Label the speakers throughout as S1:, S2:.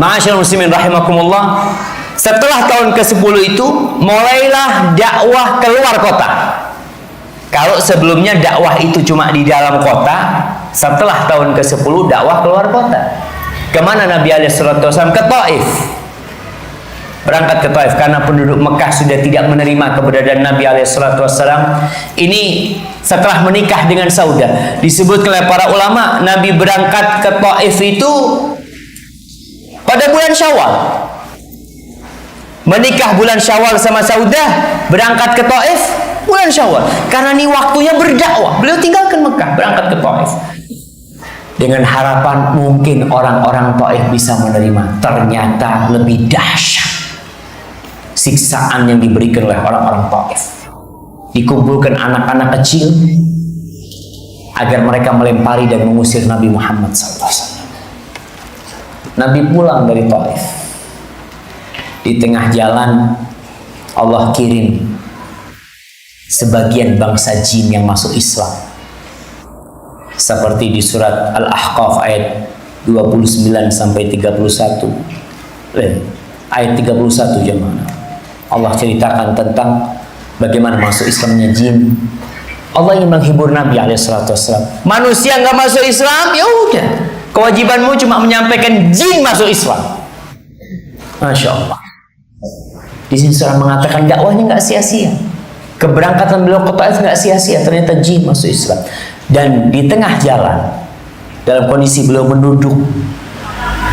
S1: Ma'asyiral muslimin rahimakumullah, setelah tahun ke-10 itu mulailah dakwah keluar kota. Kalau sebelumnya dakwah itu cuma di dalam kota, setelah tahun ke-10 dakwah keluar kota. Kemana Nabi SAW? Ke Taif. Berangkat ke Taif karena penduduk Mekah sudah tidak menerima keberadaan Nabi SAW. Ini setelah menikah dengan Saudah. Disebut oleh para ulama, Nabi berangkat ke Taif itu pada bulan Syawal. Menikah bulan Syawal sama Saudah, berangkat ke Taif bulan Syawal. Karena ini waktunya berdakwah. Beliau tinggalkan Mekah, berangkat ke Taif. Dengan harapan mungkin orang-orang Taif bisa menerima. Ternyata lebih dahsyat siksaan yang diberikan oleh orang-orang Taif. Dikumpulkan anak-anak kecil agar mereka melempari dan mengusir Nabi Muhammad SAW. Nabi pulang dari Taif. Di tengah jalan Allah kirim sebagian bangsa jin yang masuk Islam. Seperti di surat Al-Ahqaf ayat 29 sampai 31. Ayat 31 jemaah. Allah ceritakan tentang bagaimana masuk Islamnya jin. Allah ingin menghibur Nabi SAW. Manusia nggak masuk Islam, ya udah. Kewajibanmu cuma menyampaikan jin masuk Islam. Masya Allah. Di sini surah mengatakan dakwahnya nggak sia-sia. Keberangkatan beliau ke Taif nggak sia-sia. Ternyata jin masuk Islam. Dan di tengah jalan, dalam kondisi beliau menunduk,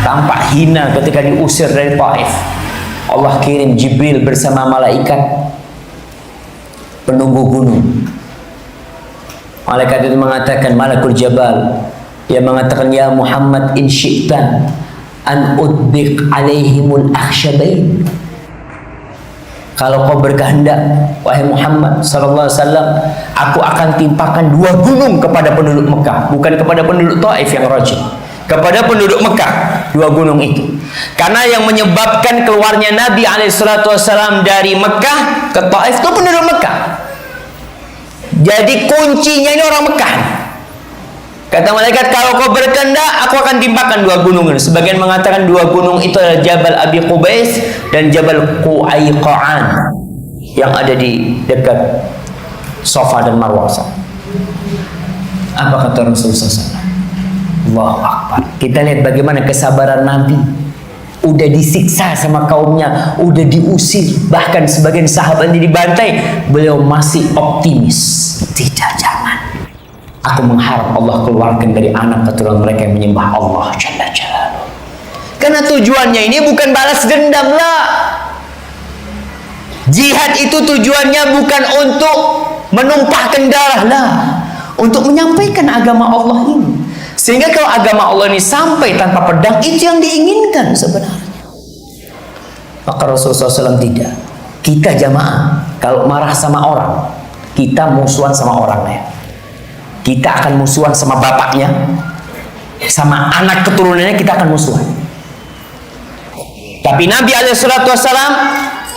S1: tampak hina ketika diusir dari Taif, Allah kirim Jibril bersama malaikat penunggu gunung. Malaikat itu mengatakan, Malakul Jabal, dia mengatakan, ya Muhammad, in syi'tan an udbiq alaihimul akhsyabain. Kalau kau berkehendak, wahai Muhammad sallallahu alaihi wasallam, aku akan timpakan 2 gunung kepada penduduk Mekah, bukan kepada penduduk Taif yang rajin, kepada penduduk Mekah 2 gunung itu. Karena yang menyebabkan keluarnya Nabi SAW dari Mekah ke Taif itu penduduk Mekah. Jadi kuncinya ini orang Mekah. Kata malaikat, kalau kau berkehendak, aku akan timpakan 2 gunung. Sebagian mengatakan 2 gunung itu adalah Jabal Abi Qubais dan Jabal Qu'aiqa'an yang ada di dekat Safa dan Marwah. Apa kata Rasulullah SAW? Allahu Akbar. Kita lihat bagaimana kesabaran Nabi. Udah disiksa sama kaumnya, udah diusir, bahkan sebagian sahabatnya dibantai, beliau masih optimis. Tidak, jangan. Aku mengharap Allah keluarkan dari anak keturunan mereka yang menyembah Allah Jalla Jalaluhu. Karena tujuannya ini bukan balas dendam lah. Jihad itu tujuannya bukan untuk menumpahkan darah lah, untuk menyampaikan agama Allah ini. Sehingga kalau agama Allah ini sampai tanpa pedang, itu yang diinginkan sebenarnya. Maka Rasulullah SAW tidak. Kita jamaah, kalau marah sama orang, kita musuhan sama orangnya. Kita akan musuhan sama bapaknya, sama anak keturunannya kita akan musuhan. Tapi Nabi SAW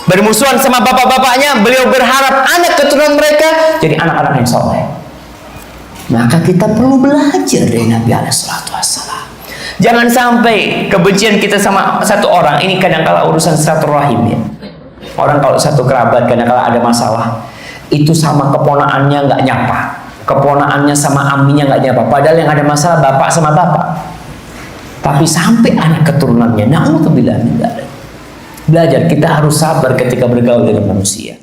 S1: bermusuhan sama bapak-bapaknya, beliau berharap anak keturunan mereka jadi anak-anak yang soleh. Maka kita perlu belajar dari Nabi SAW. Jangan sampai kebencian kita sama satu orang, ini kadang-kala urusan silaturahim ya. Orang kalau satu kerabat kadang-kala ada masalah, itu sama keponaannya nggak nyapa, keponaannya sama aminnya nggak nyapa. Padahal yang ada masalah bapak sama bapak. Tapi sampai anak keturunannya, na'udzubillah min dzalik. Belajar, kita harus sabar ketika bergaul dengan manusia.